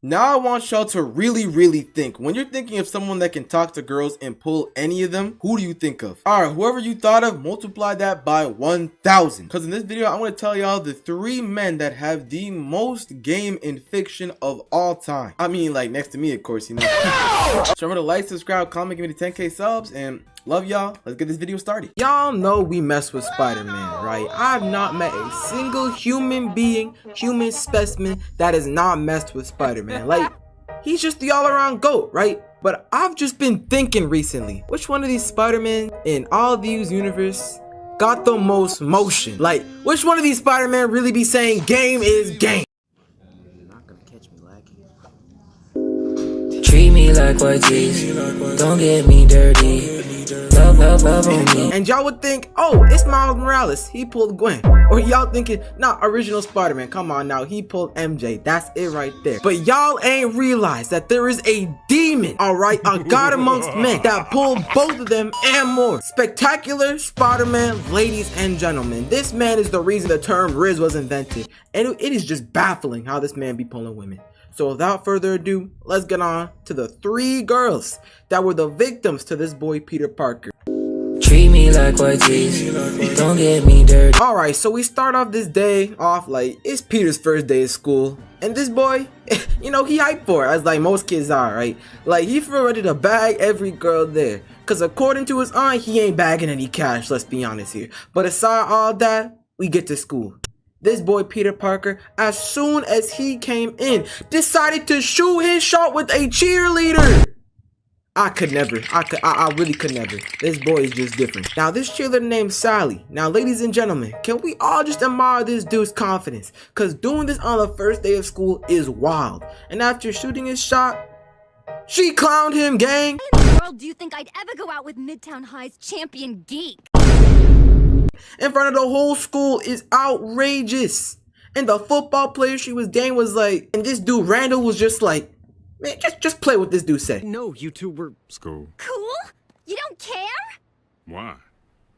Now I want y'all to really think. When you're thinking of someone that can talk to girls and pull any of them, who do you think of? Alright, whoever you thought of, multiply that by 1,000. Because in this video, I want to tell y'all the 3 men that have the most game in fiction of all time. I mean, like, next to me, of course, you know. So remember to like, subscribe, comment, give me the 10K subs, and love y'all. Let's get this video started. Y'all know we mess with Spider-Man, right? I've not met a single human being, human specimen that has not messed with Spider-Man. Like, he's just the all-around GOAT, right? But I've just been thinking recently, which one of these Spider-Men in all these universe got the most motion? Like, which one of these Spider-Man really be saying game is game? You're not gonna catch me lacking. Treat me like white teeth, don't get me dirty. Love on me. And y'all would think, oh, it's Miles Morales, he pulled Gwen. Or y'all thinking, nah, original Spider-Man, come on now, he pulled MJ. That's it right there. But y'all ain't realized that there is a demon, alright, a god amongst men that pulled both of them and more. Spectacular Spider-Man, ladies and gentlemen. This man is the reason the term Riz was invented. And it is just baffling how this man be pulling women. So without further ado, let's get on to the 3 girls that were the victims to this boy Peter Parker. Treat me like white teeth, don't get me dirty. Alright, so we start off this day off like it's Peter's first day of school. And this boy, you know, he hyped for it, as like most kids are, right? Like, he for ready to bag every girl there. Because according to his aunt, he ain't bagging any cash, let's be honest here. But aside all that, we get to school. This boy Peter Parker, as soon as he came in, decided to shoot his shot with a cheerleader. I could never. I really could never. This boy is just different. Now, this cheerleader named Sally. Now, ladies and gentlemen, can we all just admire this dude's confidence? Because doing this on the first day of school is wild. And after shooting his shot, she clowned him, gang. Why in the world do you think I'd ever go out with Midtown High's champion geek? In front of the whole school is outrageous. And the football player she was dating was like, and this dude Randall was just like, man, just play what this dude said. No, you two were school. Cool? You don't care? Why?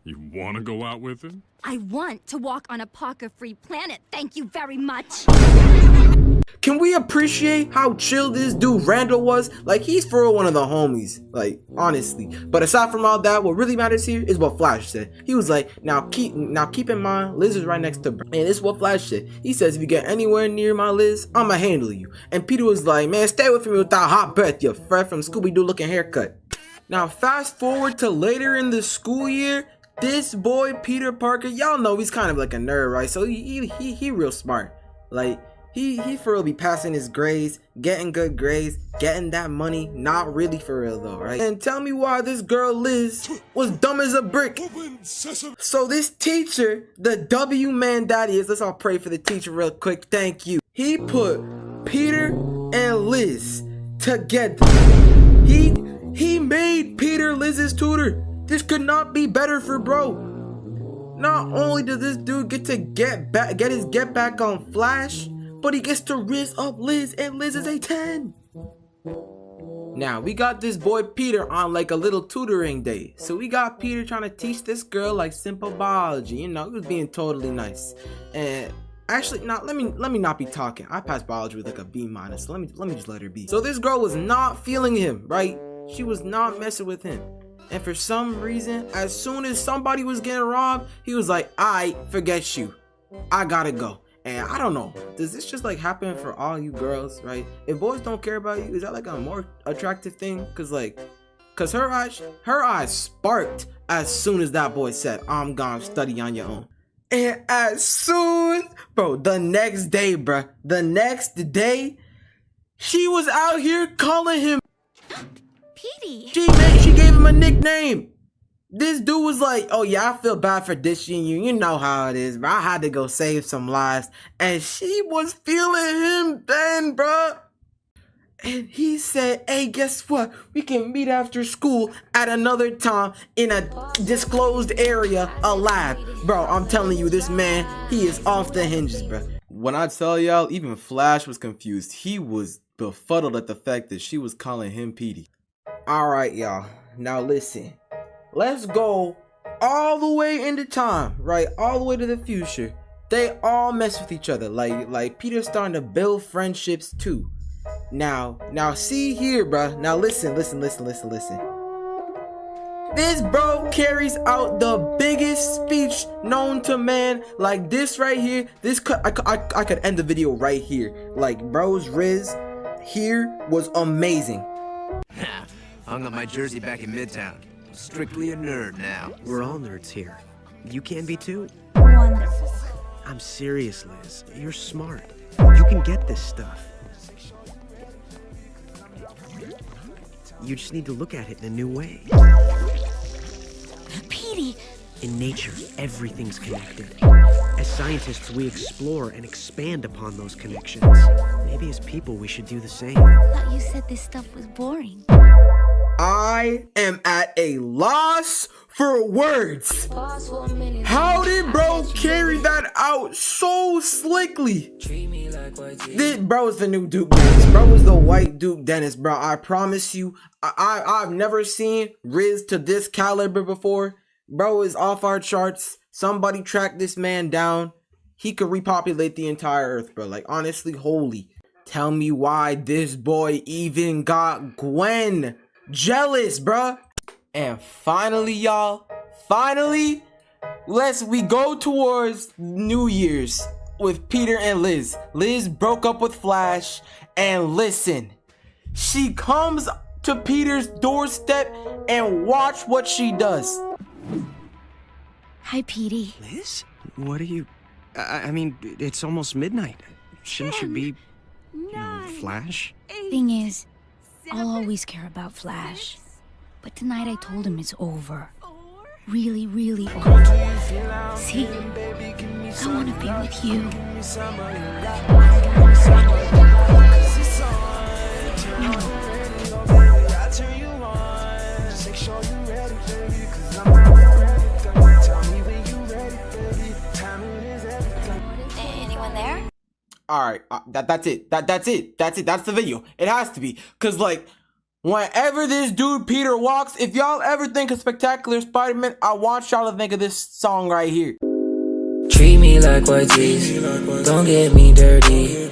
You want to go out with him? I want to walk on a Parker-free planet, thank you very much. Can we appreciate how chill this dude Randall was? Like, he's for real one of the homies, like, honestly. But aside from all that, what really matters here is what Flash said. He was like, now keep in mind, Liz is right next to Bro. And this is what Flash said. He says, if you get anywhere near my Liz, I'ma handle you. And Peter was like, man, stay with me with that hot breath, you Fred from Scooby-Doo looking haircut. Now, fast forward to later in the school year, this boy Peter Parker, y'all know he's kind of like a nerd, right? So he real smart. Like, he for real be passing his grades, getting good grades, getting that money. Not really for real though, right? And tell me why this girl Liz was dumb as a brick. So this teacher, the W man that is, let's all pray for the teacher real quick, thank you. He put Peter and Liz together. He made Peter Liz's tutor. This could not be better for bro. Not only does this dude get to get his get back on Flash, but he gets to riz up Liz, and Liz is a 10. Now, we got this boy Peter on like a little tutoring day. So we got Peter trying to teach this girl like simple biology. You know, he was being totally nice. And actually, let me not be talking. I passed biology with like a B minus. So let me just let her be. So this girl was not feeling him, right? She was not messing with him. And for some reason, as soon as somebody was getting robbed, he was like, I forget you. I gotta go. And I don't know, does this just like happen for all you girls, right? If boys don't care about you, is that like a more attractive thing? Cause her eyes sparked as soon as that boy said, I'm gonna study on your own. And as soon, bro, the next day, she was out here calling him Petey. She gave him a nickname. This dude was like, oh yeah, I feel bad for dishing you. You know how it is, bro. I had to go save some lives. And she was feeling him then, bro. And he said, hey, guess what? We can meet after school at another time in a disclosed area, a lab. Bro, I'm telling you, this man, he is off the hinges, bro. When I tell y'all, even Flash was confused. He was befuddled at the fact that she was calling him Petey. Alright, y'all. Now listen. Let's go all the way into time, right? All the way to the future. They all mess with each other. Like Peter's starting to build friendships too. Now see here, bruh. Now listen. This bro carries out the biggest speech known to man, like this right here. I could end the video right here. Like, bro's Riz here was amazing. Hung up my jersey back in Midtown. Strictly a nerd now. We're all nerds here. You can be too. Wonderful. I'm serious, Liz. You're smart. You can get this stuff. You just need to look at it in a new way. Petey, In nature, everything's connected. As scientists, we explore and expand upon those connections. Maybe as people, we should do the same. thought you said this stuff was boring. I am at a loss for words. How did bro carry that out so slickly? This bro is the new Duke Dennis. Bro is the white Duke Dennis, bro. I promise you, I've never seen Riz to this caliber before. Bro is off our charts. Somebody track this man down. He could repopulate the entire earth, bro. Like, honestly, holy. Tell me why this boy even got Gwen jealous, bruh. And finally, y'all, we go towards New Year's with Peter and Liz. Liz broke up with Flash, and listen, she comes to Peter's doorstep and watch what she does. Hi, Petey. Liz? What are you... I mean, it's almost midnight. Shouldn't you be... Flash? Thing is, I'll always care about Flash. But tonight I told him it's over. Really, really over. See, I want to be with you. Anyone there? All right, that's it. That's it. That's the video. It has to be, cause like, whenever this dude Peter walks, if y'all ever think of Spectacular Spider-Man, I want y'all to think of this song right here. Treat me like white teeth. Don't get me dirty.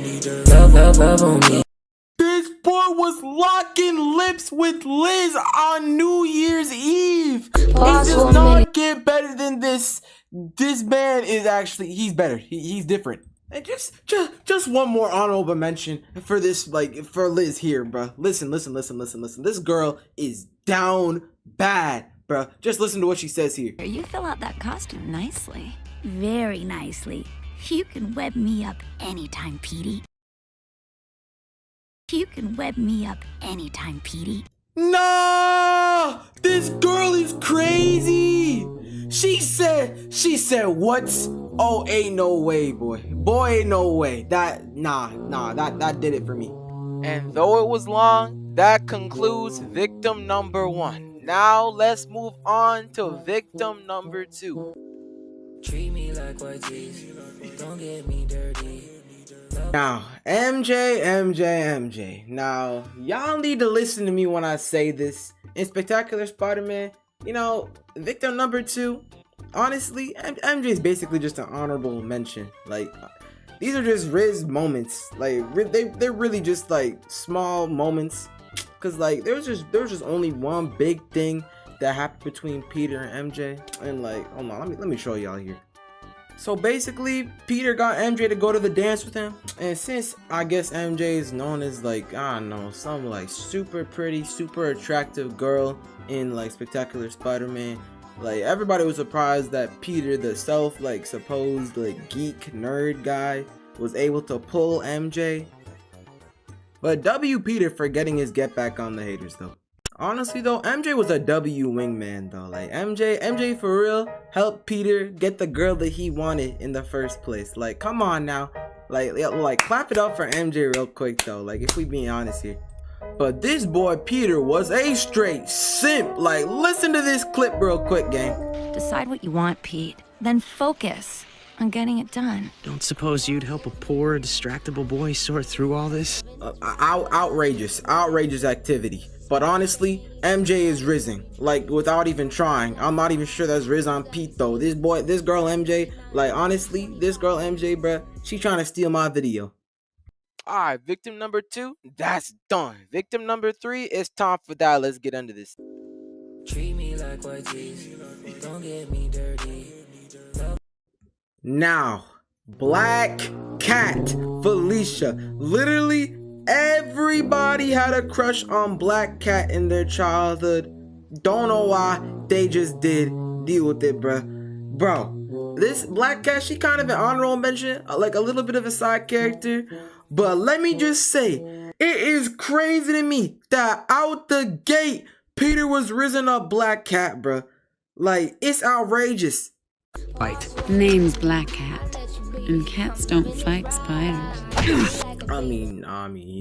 Love on me. This boy was locking lips with Liz on New Year's Eve. It does not get better than this. This man is actually, he's better. He's different. And just one more honorable mention for this, like, for Liz here, bro. Listen. This girl is down bad, bro. Just listen to what she says here. You fill out that costume nicely. Very nicely. You can web me up anytime, Petey. You can web me up anytime, Petey. No, this girl is crazy. She said, what? Oh, ain't no way, boy. Boy, ain't no way. That did it for me. And though it was long, that concludes victim number 1. Now let's move on to victim number 2. Treat me like white teeth. Don't get me dirty. Now, MJ. Now, y'all need to listen to me when I say this. In Spectacular Spider-Man, you know, victim number 2, honestly, MJ is basically just an honorable mention. Like, these are just Riz moments. Like, they're really just like small moments. Cause like there was just only one big thing that happened between Peter and MJ. And like, hold on, let me show y'all here. So basically, Peter got MJ to go to the dance with him, and since I guess MJ is known as like, I don't know, some like super pretty, super attractive girl in like Spectacular Spider-Man, like everybody was surprised that Peter, the supposed like geek nerd guy, was able to pull MJ. But W Peter for getting his get back on the haters though. Honestly though, MJ was a W wingman though. Like MJ for real helped Peter get the girl that he wanted in the first place. Like, come on now. Like clap it up for MJ real quick though. Like, if we being honest here. But this boy Peter was a straight simp. Like, listen to this clip real quick, gang. Decide what you want, Pete. Then focus on getting it done. Don't suppose you'd help a poor, distractible boy sort through all this? Outrageous activity. But honestly, MJ is rizzing, like, without even trying. I'm not even sure that's Riz on Pete though. This girl MJ, like, honestly, this girl MJ, bruh, she trying to steal my video. Alright, victim number 2, that's done. Victim number 3, it's time for that. Let's get under this. Treat me like white teeth, don't get me dirty. Now, Black Cat Felicia. Literally everybody had a crush on Black Cat in their childhood. Don't know why, they just did. Deal with it, bruh. Bro, this Black Cat, she kind of an honorable mention, like a little bit of a side character. But let me just say, it is crazy to me that out the gate, Peter was risen up Black Cat, bruh. Like, it's outrageous. Fight. Name's Black Cat, and cats don't fight spiders. I mean,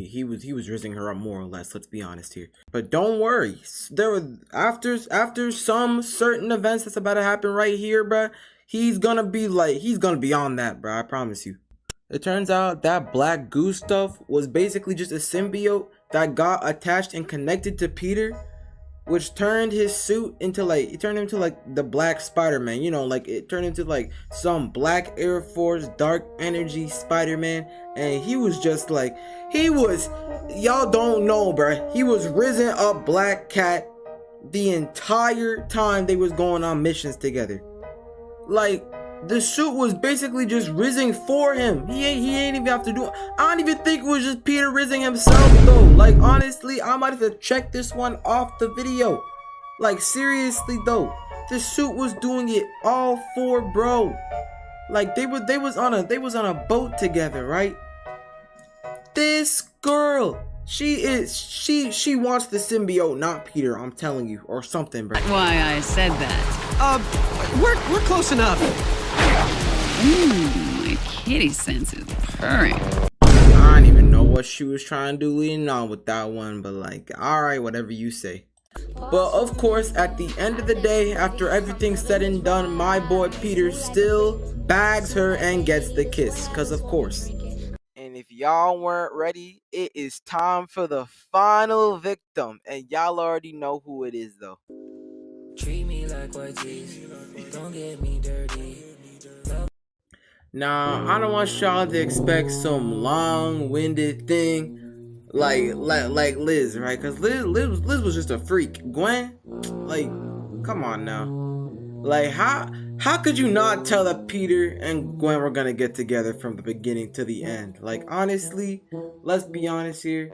he was rising her up more or less. Let's be honest here. But don't worry, there were after some certain events that's about to happen right here, bruh. He's gonna be on that, bruh. I promise you. It turns out that black goo stuff was basically just a symbiote that got attached and connected to Peter, which turned his suit into it turned him to like the black Spider-Man, you know, like it turned into like some black Air Force dark energy Spider-Man. And he was just like, y'all don't know, bruh, he was risen up Black Cat the entire time they was going on missions together. Like, the suit was basically just rising for him. He ain't even have to do it. I don't even think it was just Peter rising himself though. Like, honestly, I might have to check this one off the video. Like, seriously though, the suit was doing it all for bro. Like, they was on a boat together, right? This girl, she wants the symbiote, not Peter, I'm telling you, or something, bro. Why I said that. We're close enough. My kitty sense is purring. I don't even know what she was trying to do leading on with that one, but like, alright, whatever you say. But of course, at the end of the day, after everything's said and done, my boy Peter still bags her and gets the kiss, cause of course. And if y'all weren't ready, it is time for the final victim, and y'all already know who it is though. Treat me like white teeth, don't get me dirty. Now, I don't want y'all to expect some long-winded thing like Liz, right? Because Liz was just a freak. Gwen, like, come on now. Like, how could you not tell that Peter and Gwen were gonna get together from the beginning to the end? Like, honestly, let's be honest here.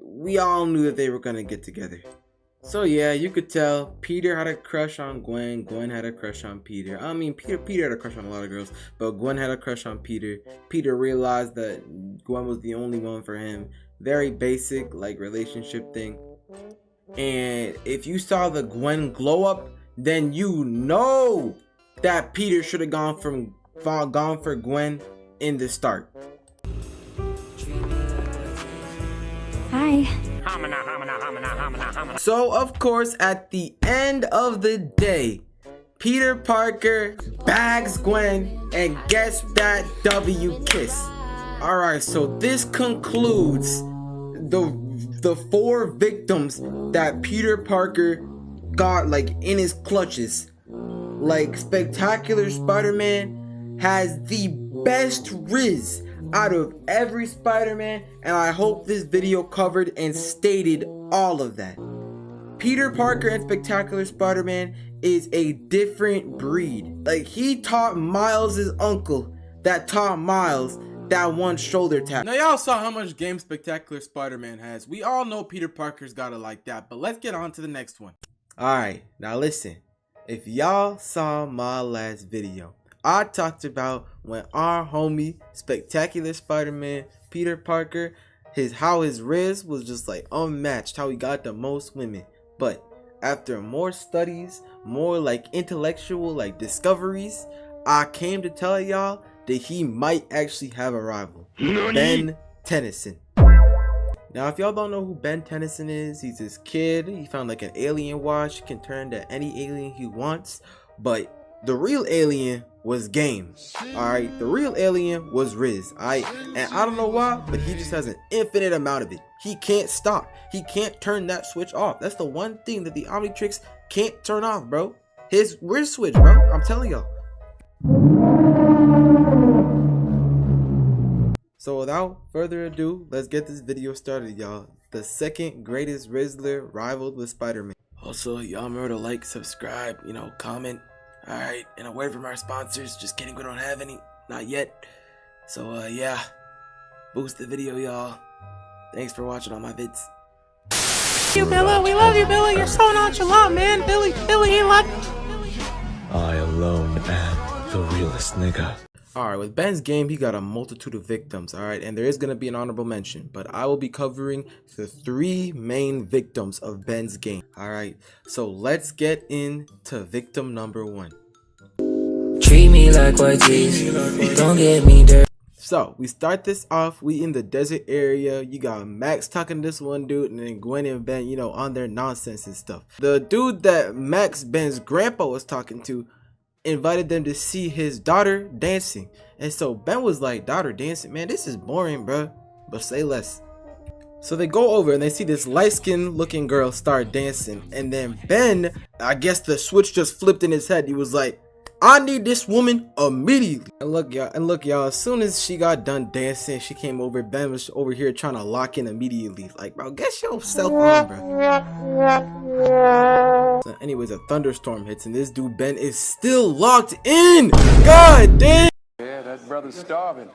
We all knew that they were gonna get together. So yeah, you could tell Peter had a crush on Gwen, Gwen had a crush on Peter. I mean, Peter had a crush on a lot of girls, but Gwen had a crush on Peter. Peter realized that Gwen was the only one for him. Very basic, like, relationship thing. And if you saw the Gwen glow up, then you know that Peter should have gone for Gwen in the start. Hi. So of course, at the end of the day, Peter Parker bags Gwen and gets that W kiss. Alright, so this concludes the 4 victims that Peter Parker got like in his clutches. Like, Spectacular Spider-Man has the best riz out of every Spider-Man, and I hope this video covered and stated all of that. Peter Parker and Spectacular Spider-Man is a different breed. Like, he taught Miles' uncle that taught Miles that one shoulder tap. Now y'all saw how much game Spectacular Spider-Man has. We all know Peter Parker's got it like that, but let's get on to the next one. Alright, now listen. If y'all saw my last video, I talked about when our homie Spectacular Spider-Man Peter Parker, how his riz was just like unmatched, how he got the most women. But after more studies, more like intellectual like discoveries, I came to tell y'all that he might actually have a rival. Ben Tennyson. Now, if y'all don't know who Ben Tennyson is, he's this kid. He found like an alien watch, can turn to any alien he wants. But the real alien was game. Alright, the real alien was Riz. Alright, and I don't know why, but he just has an infinite amount of it. He can't stop. He can't turn that switch off. That's the one thing that the Omnitrix can't turn off, bro. His wrist switch, bro. I'm telling y'all. So without further ado, let's get this video started, y'all. The second greatest Riddler rivaled with Spider-Man. Also, y'all remember to like, subscribe, comment. Alright, and a word from our sponsors. Just kidding, we don't have any. Not yet. So, yeah. Boost the video, y'all. Thanks for watching all my vids. You, Bila. We love you, Bila. You're so nonchalant, man. Billy, he loved I alone am the realest nigga. Alright, with Ben's game, he got a multitude of victims, alright, and there is going to be an honorable mention, but I will be covering the 3 main victims of Ben's game, alright, so let's get into victim number 1. Treat me like white teeth, don't get me dirty. So, we start this off, we in the desert area, you got Max talking to this one dude, and then Gwen and Ben, on their nonsense and stuff. The dude that Max, Ben's grandpa, was talking to, invited them to see his daughter dancing, and so Ben was like, daughter dancing, man, this is boring, bruh, but say less. So they go over and they see this light-skinned looking girl start dancing, and then Ben, I guess the switch just flipped in his head. He was like, I need this woman immediately. And look y'all, as soon as she got done dancing, she came over. Ben was over here trying to lock in immediately. Like, bro, get yourself on, bro. So anyways, a thunderstorm hits and this dude Ben is still locked in. God damn. Yeah, that brother's starving.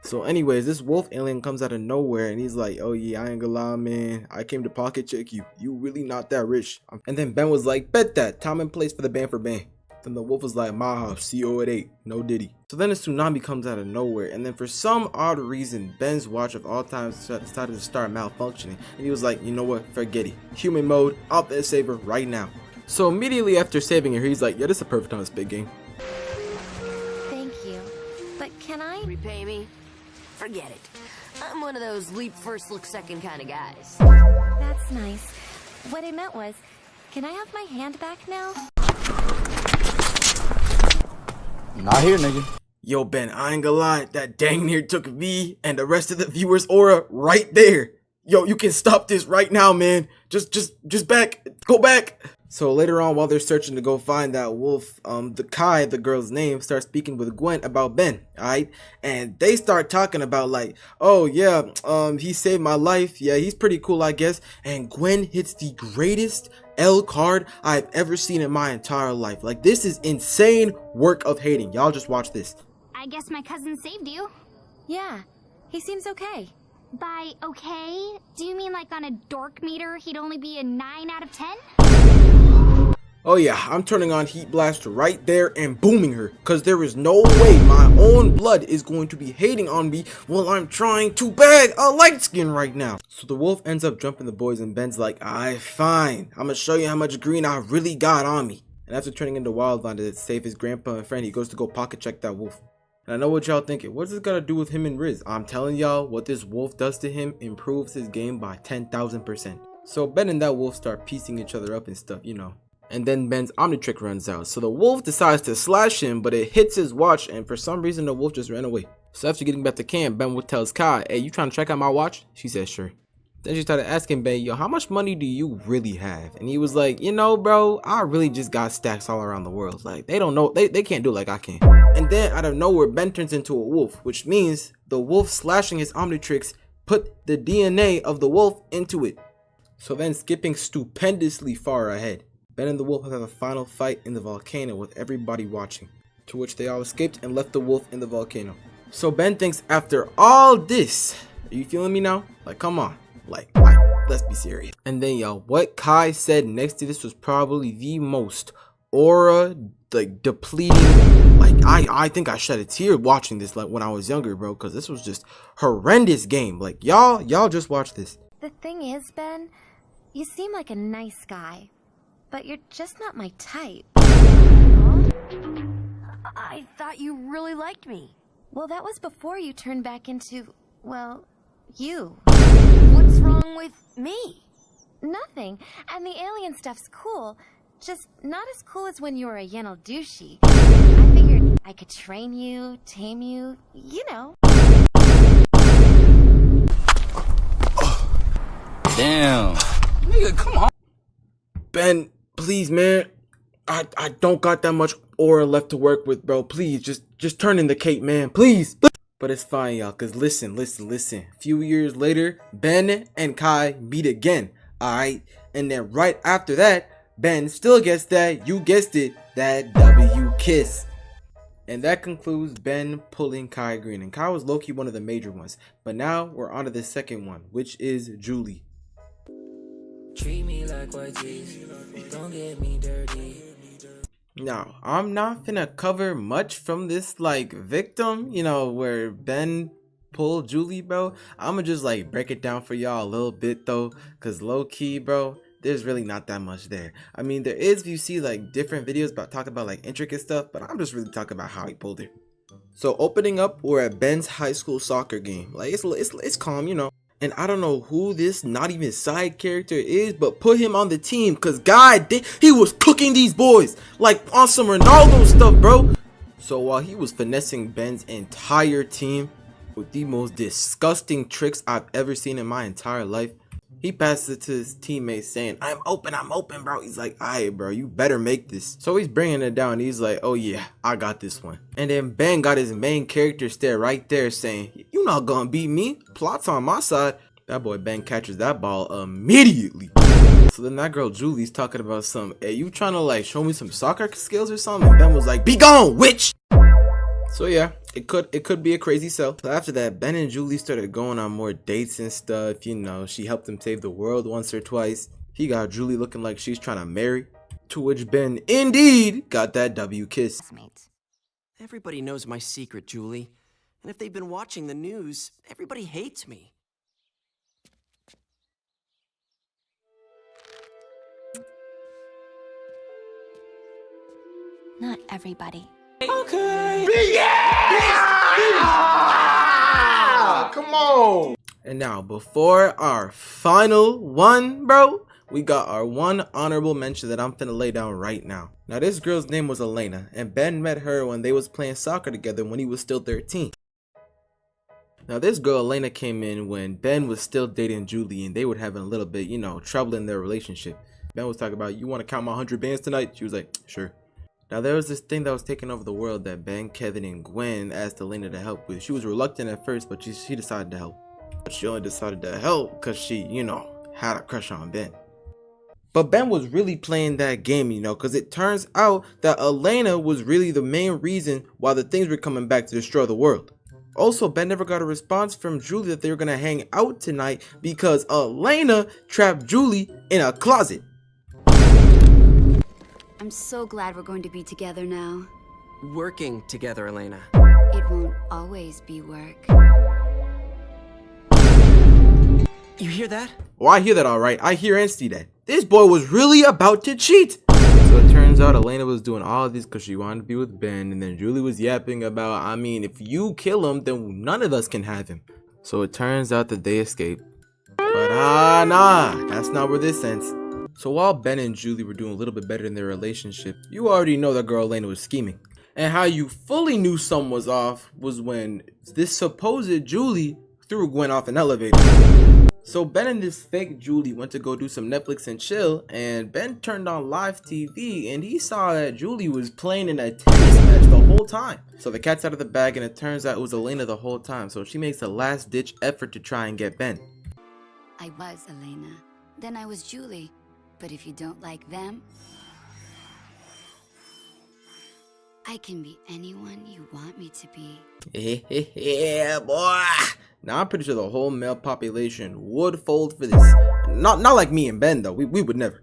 So anyways, this wolf alien comes out of nowhere and he's like, oh yeah, I ain't gonna lie, man, I came to pocket check you. You really not that rich. And then Ben was like, bet that. Time and place for the band for Ben. Then the wolf was like, my house, CO at 8, no diddy. So then a tsunami comes out of nowhere, and then for some odd reason, Ben's watch of all time decided to start malfunctioning, and he was like, you know what, forget it. Human mode, I'll save her right now. So immediately after saving her, he's like, yeah, this is a perfect time to spit game. Thank you, but can I? Repay me? Forget it. I'm one of those leap first, look second kind of guys. That's nice. What I meant was, can I have my hand back now? Not here, nigga. Yo, Ben, I ain't gonna lie, that dang near took me and the rest of the viewers' aura right there. Yo, you can stop this right now, man. Just go back. So later on, while they're searching to go find that wolf, the Kai, the girl's name, starts speaking with Gwen about Ben, alright? And they start talking about like, oh yeah, he saved my life. Yeah, he's pretty cool, I guess. And Gwen hits the greatest L card I've ever seen in my entire life. Like, this is insane work of hating. Y'all just watch this. I guess my cousin saved you. Yeah, he seems okay. By okay, do you mean like on a dork meter he'd only be a 9 out of 10? Oh yeah, I'm turning on Heat Blast right there and booming her, cause there is no way my own blood is going to be hating on me while I'm trying to bag a light skin right now. So the wolf ends up jumping the boys and Ben's like, alright, fine, I'm gonna show you how much green I really got on me. And after turning into Wildvine to save his grandpa and friend, he goes to go pocket check that wolf. And I know what y'all thinking, what's this gotta do with him and Riz? I'm telling y'all, what this wolf does to him improves his game by 10,000%. So Ben and that wolf start piecing each other up and stuff, And then Ben's Omnitrick runs out. So the wolf decides to slash him, but it hits his watch, and for some reason the wolf just ran away. So after getting back to camp, Ben tells Kai, hey, you trying to check out my watch? She says, sure. Then she started asking Ben, yo, how much money do you really have? And he was like, bro, I really just got stacks all around the world. Like, they don't know, they can't do it like I can. And then out of nowhere, Ben turns into a wolf, which means the wolf slashing his Omnitrix put the DNA of the wolf into it. So then skipping stupendously far ahead, Ben and the wolf have a final fight in the volcano with everybody watching, to which they all escaped and left the wolf in the volcano. So Ben thinks after all this, are you feeling me now? Like, come on, like let's be serious. And then y'all, what Kai said next to this was probably the most aura depleting. Like I think I shed a tear watching this like when I was younger, bro, because this was just horrendous game. Like y'all just watch this. The thing is, Ben, you seem like a nice guy, but you're just not my type. I thought you really liked me. Well, that was before you turned back into, well, you. What's wrong with me? Nothing. And the alien stuff's cool. Just not as cool as when you were a Yenal douchey. I figured I could train you, tame you, Damn. Nigga, come on. Ben, please, man. I don't got that much aura left to work with, bro. Please, just turn in the cape, man. Please. But it's fine, y'all, cause listen. A few years later, Ben and Kai meet again, alright? And then right after that, Ben still gets that, you guessed it, that W kiss. And that concludes Ben pulling Kai Green. And Kai was low-key one of the major ones. But now we're on to the second one, which is Julie. Treat me like white teeth, don't get me dirty. Now, I'm not finna cover much from this, like, victim, you know, where Ben pulled Julie, bro. I'ma just, like, break it down for y'all a little bit, though, because low-key, bro, there's really not that much there. I mean, there is, if you see, like, different videos about talking about, like, intricate stuff, but I'm just really talking about how he pulled it. So, opening up, we're at Ben's high school soccer game. Like, it's calm, you know. And I don't know who this not even side character is, but put him on the team, because God, he was cooking these boys like on some Ronaldo stuff, bro. So while he was finessing Ben's entire team with the most disgusting tricks I've ever seen in my entire life, he passes it to his teammates saying, I'm open, bro. He's like, alright, bro, you better make this. So he's bringing it down. He's like, oh yeah, I got this one. And then Ben got his main character stare right there saying, you not gonna beat me. Plot's on my side. That boy Ben catches that ball immediately. So then that girl Julie's talking about some, hey, you trying to like show me some soccer skills or something? And Ben was like, be gone, witch. So yeah, it could be a crazy sell. So after that, Ben and Julie started going on more dates and stuff. You know, she helped him save the world once or twice. He got Julie looking like she's trying to marry. To which Ben indeed got that W kiss. Everybody knows my secret, Julie. And if they've been watching the news, everybody hates me. Not everybody. Okay. Yeah! Come on. And now, before our final one, bro, we got our one honorable mention that I'm finna lay down right now. Now, this girl's name was Elena, and Ben met her when they was playing soccer together when he was still 13. Now, this girl, Elena, came in when Ben was still dating Julie, and they were having a little bit, you know, trouble in their relationship. Ben was talking about, you want to count my 100 bands tonight? She was like, sure. Now, there was this thing that was taking over the world that Ben, Kevin, and Gwen asked Elena to help with. She was reluctant at first, but she decided to help. But she only decided to help because she, you know, had a crush on Ben. But Ben was really playing that game, you know, because it turns out that Elena was really the main reason why the things were coming back to destroy the world. Also, Ben never got a response from Julie that they were going to hang out tonight because Elena trapped Julie in a closet. I'm so glad we're going to be together now. Working together, Elena. It won't always be work. You hear that? Oh, I hear that all right. I hear and see that. This boy was really about to cheat. So it turns out Elena was doing all of this because she wanted to be with Ben. And then Julie was yapping about, I mean, if you kill him, then none of us can have him. So it turns out that they escaped. But nah, that's not where this ends. So while Ben and Julie were doing a little bit better in their relationship, you already know that girl Elena was scheming. And how you fully knew something was off was when this supposed Julie threw Gwen off an elevator. So Ben and this fake Julie went to go do some Netflix and chill, and Ben turned on live TV and he saw that Julie was playing in a tennis match the whole time. So the cat's out of the bag and it turns out it was Elena the whole time. So she makes a last ditch effort to try and get Ben. I was Elena. Then I was Julie. But if you don't like them, I can be anyone you want me to be. Yeah, boy. Now I'm pretty sure the whole male population would fold for this. Not like me and Ben though. We would never.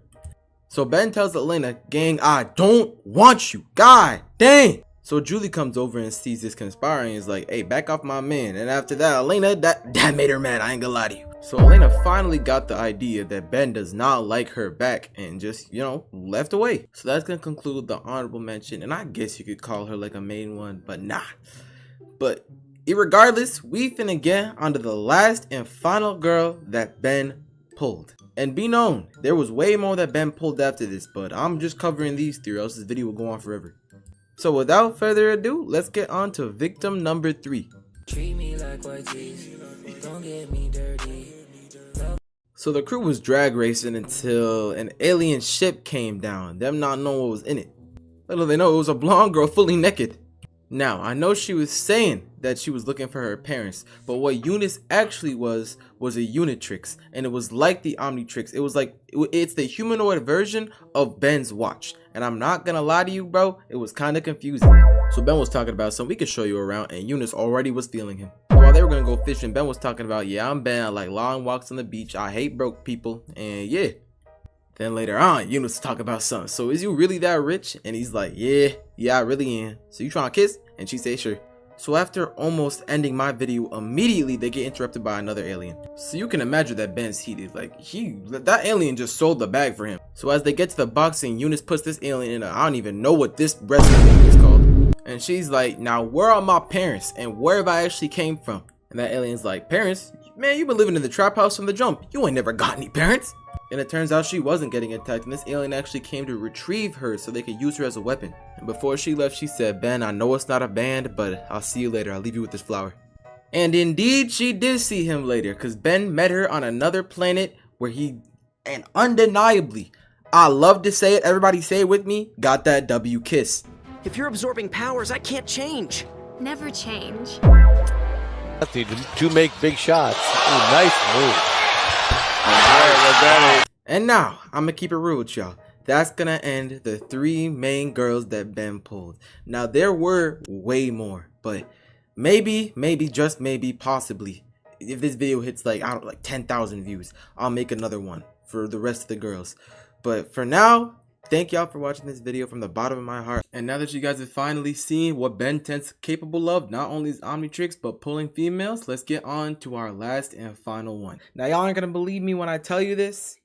So Ben tells Elena, gang, I don't want you. God dang. So Julie comes over and sees this conspiring and is like, hey, back off my man. And after that, Elena, that made her mad. I ain't gonna lie to you. So Elena finally got the idea that Ben does not like her back and just, you know, left away. So that's gonna conclude the honorable mention. And I guess you could call her like a main one, but nah. But irregardless, we finna get onto the last and final girl that Ben pulled. And be known, there was way more that Ben pulled after this, but I'm just covering these three, or else this video will go on forever. So without further ado, let's get on to victim number 3. Treat me like white teeth, don't get me dirty. So the crew was drag racing until an alien ship came down, them not knowing what was in it. Little they know it was a blonde girl fully naked. Now, I know she was saying that she was looking for her parents, but what Unice actually was a Unitrix, and it was like the Omnitrix. It was like, it's the humanoid version of Ben's watch, and I'm not gonna lie to you, bro, it was kind of confusing. So Ben was talking about something, we could show you around, and Unice already was feeling him. While they were gonna go fishing, Ben was talking about, yeah, I'm Ben, I like long walks on the beach, I hate broke people, and yeah. Then later on, Unice was talking about something. So is you really that rich? And he's like, yeah, I really am. So you trying to kiss? And she say, sure. So after almost ending my video, immediately they get interrupted by another alien. So you can imagine that Ben's heated. Like, that alien just sold the bag for him. So as they get to the boxing, Unice puts this alien in I don't even know what this wrestling is called. And she's like, now where are my parents? And where have I actually came from? And that alien's like, parents? Man, you've been living in the trap house from the jump. You ain't never got any parents. And it turns out she wasn't getting attacked, and this alien actually came to retrieve her so they could use her as a weapon. And before she left, she said, Ben, I know it's not a band, but I'll see you later. I'll leave you with this flower. And indeed, she did see him later, because Ben met her on another planet where he, and undeniably, I love to say it, everybody say it with me, got that W kiss. If you're absorbing powers, I can't change. Never change. To make big shots. Ooh, nice move. And now, I'm gonna keep it real with y'all. That's gonna end the 3 main girls that Ben pulled. Now, there were way more, but maybe, just maybe, possibly, if this video hits like, I don't know, like 10,000 views, I'll make another one for the rest of the girls. But for now, thank y'all for watching this video from the bottom of my heart. And now that you guys have finally seen what Ben 10's capable of, not only is Omnitrix, but pulling females, let's get on to our last and final one. Now, y'all aren't gonna believe me when I tell you this,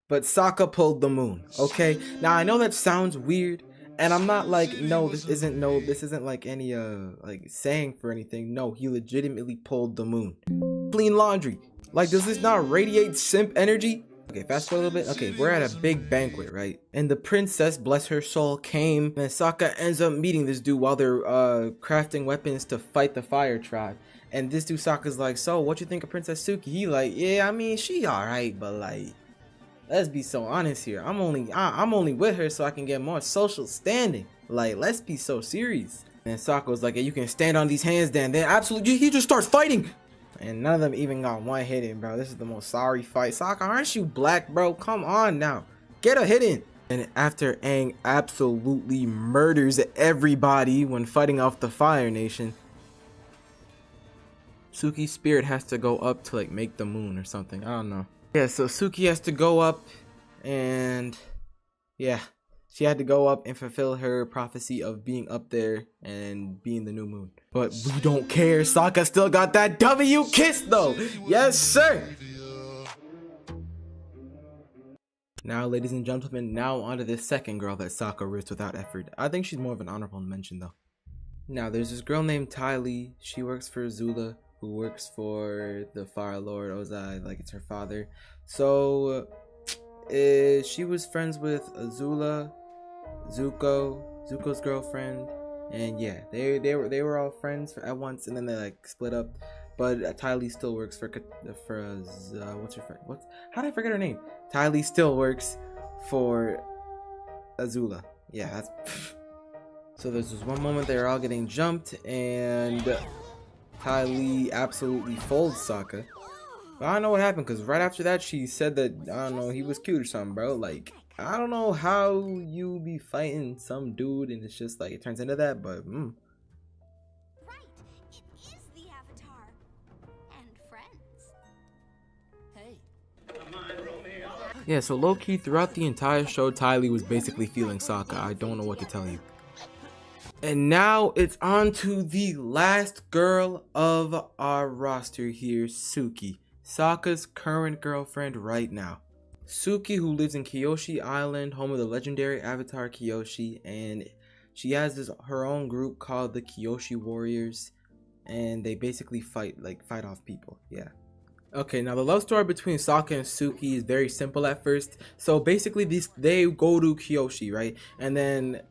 but Sokka pulled the moon, okay? Now, I know that sounds weird, and I'm not like, this isn't like any, like, saying for anything. No, he legitimately pulled the moon. Clean laundry. Like, does this not radiate simp energy? Okay, fast forward a little bit. Okay, we're at a big banquet, right? And the princess, bless her soul, came, and Sokka ends up meeting this dude while they're crafting weapons to fight the fire tribe. And this dude Sokka's like, so what you think of Princess Suki? He like, yeah, I mean, she alright, but like, let's be so honest here. I'm only with her so I can get more social standing. Like, let's be so serious. And Sokka was like, hey, you can stand on these hands then. Then absolutely, he just starts fighting. And none of them even got one hit in, bro. This is the most sorry fight. Sokka, aren't you black, bro? Come on now. Get a hit in. And after Aang absolutely murders everybody when fighting off the Fire Nation, Suki's spirit has to go up to like make the moon or something. I don't know. Yeah, so Suki has to go up and yeah. She had to go up and fulfill her prophecy of being up there and being the new moon. But we don't care. Sokka still got that W kiss though. Yes, sir. Now, ladies and gentlemen, now onto this second girl that Sokka risked without effort. I think she's more of an honorable mention though. Now, there's this girl named Ty Lee. She works for Azula, who works for the Fire Lord Ozai, like it's her father. So, she was friends with Azula, Zuko's girlfriend, and yeah, they were all friends at once, and then they like split up. But Ty Lee still works for what's her friend? How did I forget her name? Ty Lee still works for Azula. Yeah, that's. So there's this one moment they're all getting jumped, and Ty Lee absolutely folds Sokka. But I don't know what happened, because right after that she said that, I don't know, he was cute or something, bro. Like, I don't know how you be fighting some dude and it's just like it turns into that, but Right, it is the Avatar and friends. Hey. Yeah, so low-key throughout the entire show, Ty Lee was basically feeling Sokka. I don't know what to tell you. And now it's on to the last girl of our roster here, Suki. Sokka's current girlfriend right now. Suki, who lives in Kyoshi Island, home of the legendary Avatar Kyoshi, and she has her own group called the Kyoshi Warriors, and they basically fight off people. Yeah. Okay, now the love story between Sokka and Suki is very simple at first. So basically they go to Kyoshi, right? And then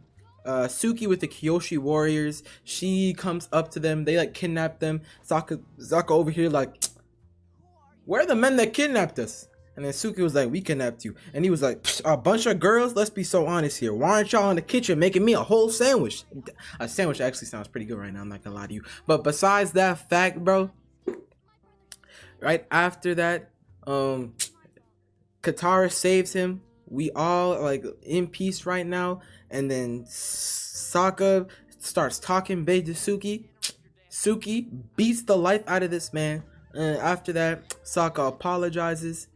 Suki with the Kyoshi Warriors, she comes up to them, they like kidnap them. Sokka over here like, where are the men that kidnapped us? And then Suki was like, we kidnapped you. And he was like, a bunch of girls? Let's be so honest here. Why aren't y'all in the kitchen making me a whole sandwich? A sandwich actually sounds pretty good right now, I'm not gonna lie to you. But besides that fact, bro, right after that, Katara saves him. We all like in peace right now. And then Sokka starts talking big to Suki. Suki beats the life out of this man. And after that, Sokka apologizes.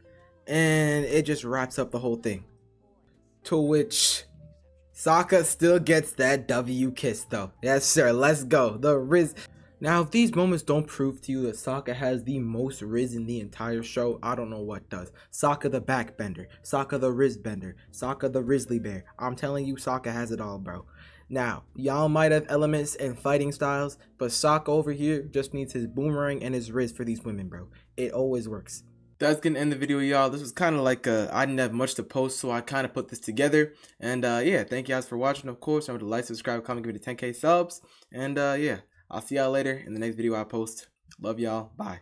And it just wraps up the whole thing. To which Sokka still gets that W kiss though. Yes sir, let's go. The Riz. Now if these moments don't prove to you that Sokka has the most Riz in the entire show, I don't know what does. Sokka the backbender, Sokka the Riz bender, Sokka the Rizzly bear. I'm telling you, Sokka has it all, bro. Now, y'all might have elements and fighting styles, but Sokka over here just needs his boomerang and his Riz for these women, bro. It always works. That's gonna end the video, y'all. This was kind of like I didn't have much to post, so I kind of put this together. And yeah, thank you guys for watching. Of course, remember to like, subscribe, comment, give me the 10K subs. And yeah, I'll see y'all later in the next video I post. Love y'all. Bye.